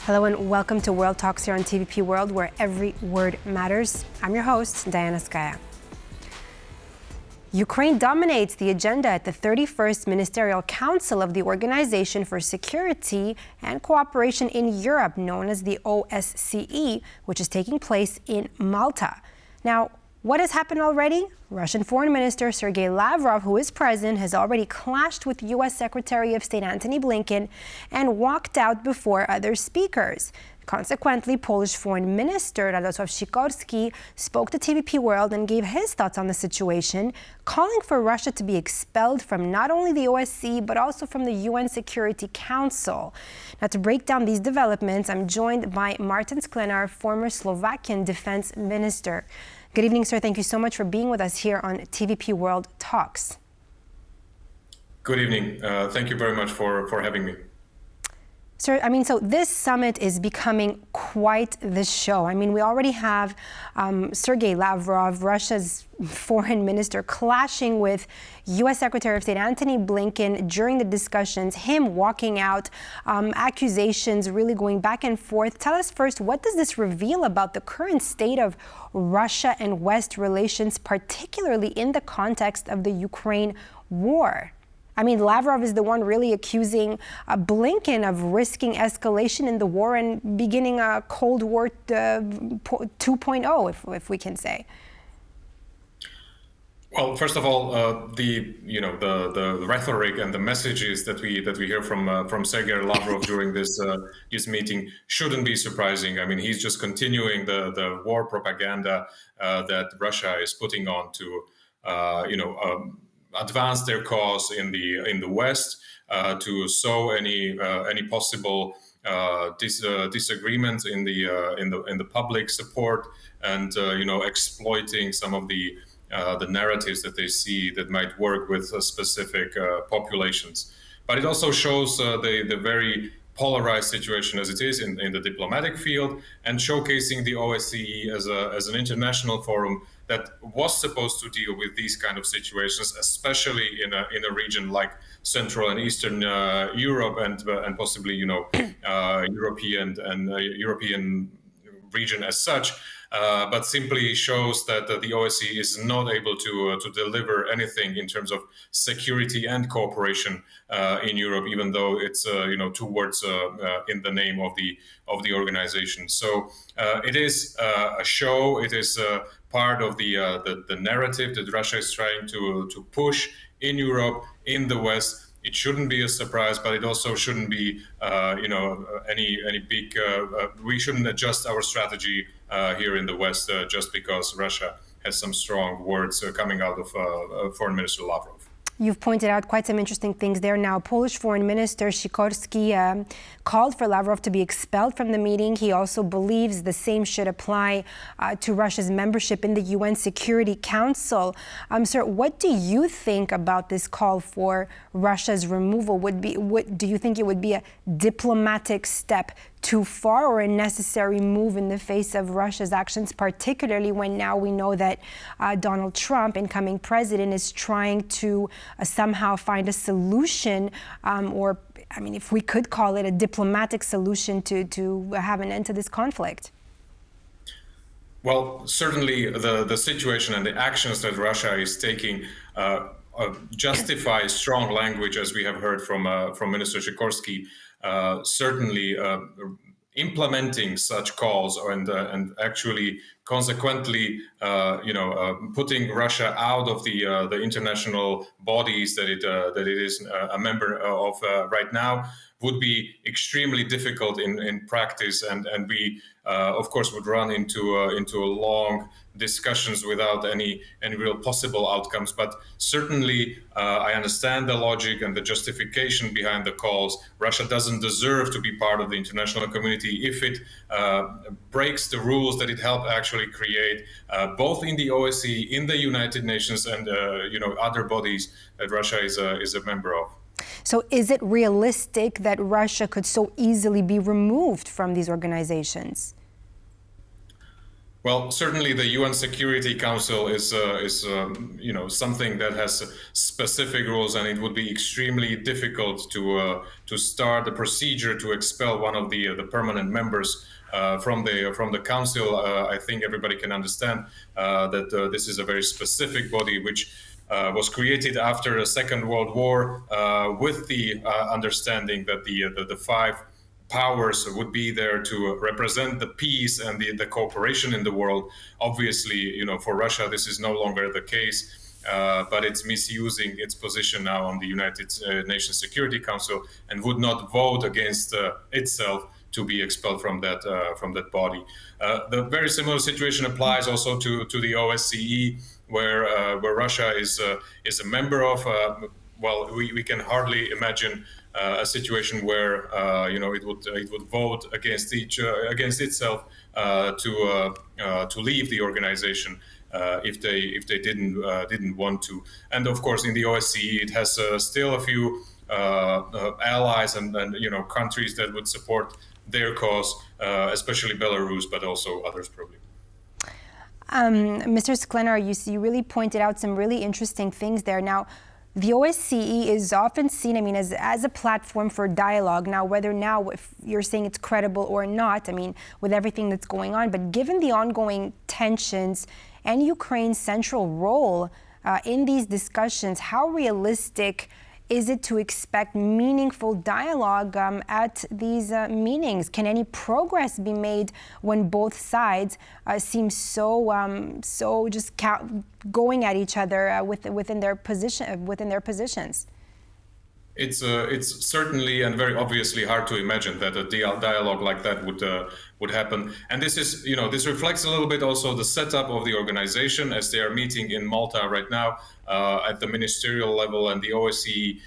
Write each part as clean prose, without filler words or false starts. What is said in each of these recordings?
Hello and welcome to World Talks here on TVP World, where every word matters. I'm your host, Diana Skaya. Ukraine dominates the agenda at the 31st Ministerial Council of the Organization for Security and Cooperation in Europe, known as the OSCE, which is taking place in Malta. Now, what has happened already? Russian Foreign Minister Sergei Lavrov, who is present, has already clashed with U.S. Secretary of State Antony Blinken and walked out before other speakers. Consequently, Polish Foreign Minister Lavrov spoke to TVP World and gave his thoughts on the situation, calling for Russia to be expelled from not only the OSCE, but also from the UN Security Council. Now, to break down these developments, I'm joined by Martin Sklenár, former Slovakian defense minister. Good evening, sir. Thank you so much for being with us here on TVP World Talks. Good evening. Thank you very much for having me. Sir, so this summit is becoming quite the show. We already have Sergei Lavrov, Russia's foreign minister, clashing with U.S. Secretary of State Antony Blinken during the discussions, him walking out, accusations really going back and forth. Tell us first, what does this reveal about the current state of Russia and West relations, particularly in the context of the Ukraine war? Lavrov is the one really accusing Blinken of risking escalation in the war and beginning a Cold War 2.0, if we can say. Well, first of all, the rhetoric and the messages that we hear from Sergei Lavrov during this meeting shouldn't be surprising. He's just continuing the war propaganda that Russia is putting on to advance their cause in the West, to sow any possible disagreements in the public support, and exploiting some of the narratives that they see that might work with specific populations. But it also shows the very polarized situation as it is in the diplomatic field, and showcasing the OSCE as an international forum that was supposed to deal with these kind of situations, especially in a region like Central and Eastern Europe, and possibly European region as such. But simply shows that the OSCE is not able to deliver anything in terms of security and cooperation in Europe, even though it's two words in the name of the organization. So it is a show. It is part of the narrative that Russia is trying to push in Europe, in the West. It shouldn't be a surprise, but it also shouldn't be, any big. We shouldn't adjust our strategy here in the West just because Russia has some strong words coming out of Foreign Minister Lavrov. You've pointed out quite some interesting things there. Now, Polish Foreign Minister Sikorski called for Lavrov to be expelled from the meeting. He also believes the same should apply to Russia's membership in the UN Security Council. Sir, what do you think about this call for Russia's removal? Do you think it would be a diplomatic step too far, or a necessary move in the face of Russia's actions, particularly when now we know that Donald Trump, incoming president, is trying to somehow find a solution, if we could call it a diplomatic solution to have an end to this conflict? Well, certainly the situation and the actions that Russia is taking justify strong language, as we have heard from Minister Sikorski. Certainly implementing such calls and actually consequently putting Russia out of the international bodies that it is a member of right now would be extremely difficult in practice, and we of course would run into a long discussions without any real possible outcomes. But certainly I understand the logic and the justification behind the calls. Russia doesn't deserve to be part of the international community if it breaks the rules that it helped actually create, both in the OSCE, in the United Nations, and other bodies that Russia is a member of. So is it realistic that Russia could so easily be removed from these organizations? Well, certainly the UN Security Council is something that has specific rules, and it would be extremely difficult to start the procedure to expel one of the permanent members from the council. I think everybody can understand that this is a very specific body which was created after the Second World War with the understanding that the five powers would be there to represent the peace and the cooperation in the world. Obviously, for Russia, this is no longer the case, but it's misusing its position now on the United Nations Security Council and would not vote against itself to be expelled from that body. The very similar situation applies also to the OSCE, where Russia is a member of. Well, we can hardly imagine a situation where it would vote against itself to leave the organization if they didn't want to. And of course, in the OSCE, it has still a few allies and countries that would support their cause, especially Belarus, but also others probably. Mr. Sklenár, you really pointed out some really interesting things there. Now, the OSCE is often seen, as a platform for dialogue. Now, if you're saying it's credible or not, with everything that's going on, but given the ongoing tensions and Ukraine's central role in these discussions, how realistic is it to expect meaningful dialogue at these meetings? Can any progress be made when both sides seem so just going at each other within their positions? It's certainly and very obviously hard to imagine that a dialogue like that would happen. And this is, this reflects a little bit also the setup of the organization as they are meeting in Malta right now at the ministerial level. And the OSCE,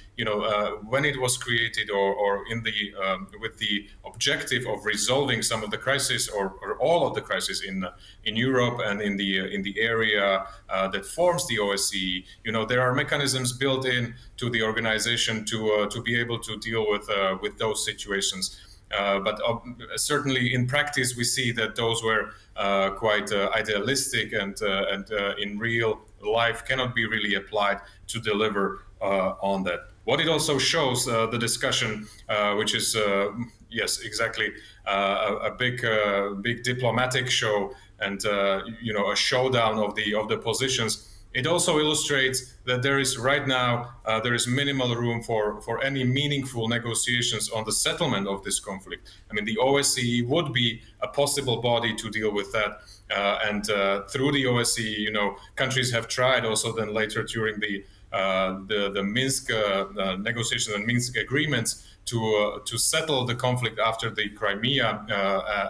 when it was created or with the objective of resolving some of the crisis or all of the crisis in Europe and in the area that forms the OSCE, there are mechanisms built in to the organization to be able to deal with those situations. But certainly in practice, we see that those were quite idealistic and in real life cannot be really applied to deliver on that. What it also shows, the discussion, which is, yes, exactly, a big diplomatic show and, a showdown of the positions. It also illustrates that there is right now minimal room for any meaningful negotiations on the settlement of this conflict. The OSCE would be a possible body to deal with that, and through the OSCE, countries have tried also then later during the Minsk negotiations and Minsk agreements to settle the conflict after the Crimea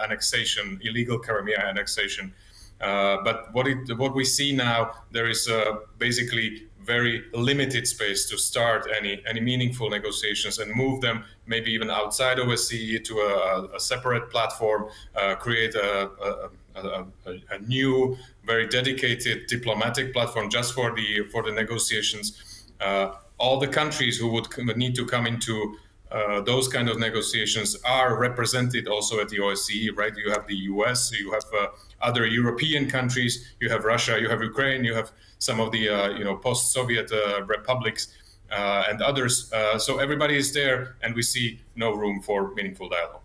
annexation, illegal Crimea annexation. But what we see now, there is basically very limited space to start any meaningful negotiations and move them maybe even outside OSCE to a separate platform, create a new, very dedicated diplomatic platform just for the negotiations. All the countries who would need to come into those kind of negotiations are represented also at the OSCE, right? You have the US, you have other European countries, you have Russia, you have Ukraine, you have some of the post-Soviet republics and others. So everybody is there, and we see no room for meaningful dialogue.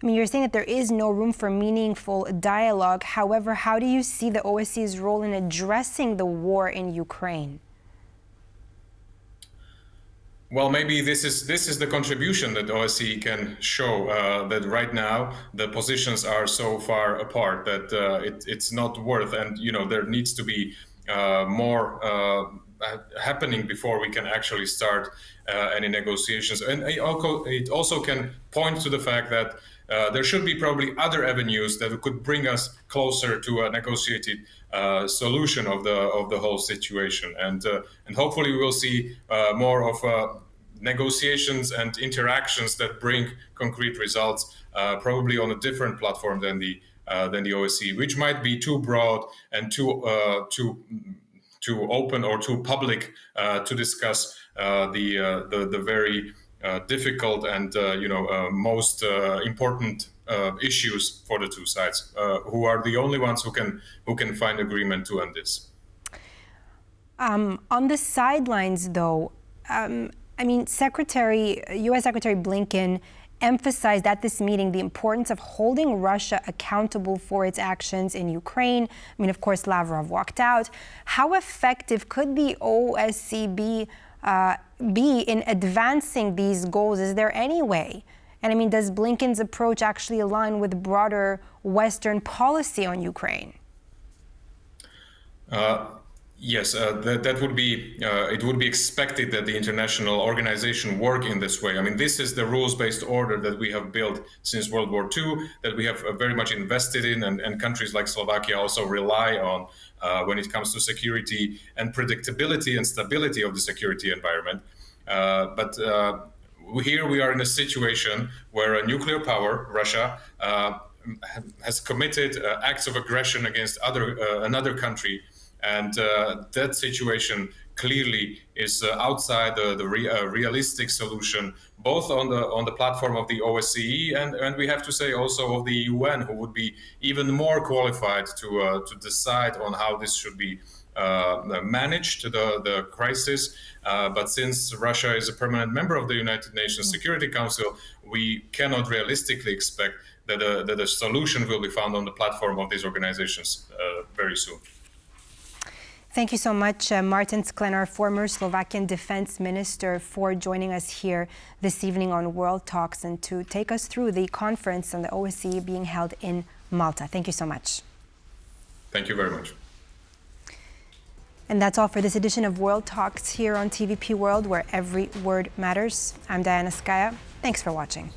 You're saying that there is no room for meaningful dialogue. However, how do you see the OSCE's role in addressing the war in Ukraine? Well, maybe this is the contribution that OSCE can show, that right now the positions are so far apart that it's not worth, and there needs to be more happening before we can actually start any negotiations. And it also can point to the fact that there should be probably other avenues that could bring us closer to a negotiated solution of the whole situation, and hopefully we will see more of negotiations and interactions that bring concrete results, probably on a different platform than the OSCE, which might be too broad and too open or too public to discuss the very difficult and most important issues for the two sides, who are the only ones who can find agreement to end this. On the sidelines, though, U.S. Secretary Blinken emphasized at this meeting the importance of holding Russia accountable for its actions in Ukraine. Of course, Lavrov walked out. How effective could the OSCE be in advancing these goals? Is there any way? And does Blinken's approach actually align with broader Western policy on Ukraine? Yes, that would be, it would be expected that the international organization work in this way. This is the rules-based order that we have built since World War II, that we have very much invested in, and countries like Slovakia also rely on when it comes to security and predictability and stability of the security environment. But here we are in a situation where a nuclear power, Russia, has committed acts of aggression against another country. And that situation clearly is outside the realistic solution, both on the platform of the OSCE and we have to say also of the UN, who would be even more qualified to decide on how this should be managed, the crisis. But since Russia is a permanent member of the United Nations Security Council, we cannot realistically expect that a solution will be found on the platform of these organizations very soon. Thank you so much, Martin Sklenár, former Slovakian defense minister, for joining us here this evening on World Talks and to take us through the conference on the OSCE being held in Malta. Thank you so much. Thank you very much. And that's all for this edition of World Talks here on TVP World, where every word matters. I'm Diana Skaya. Thanks for watching.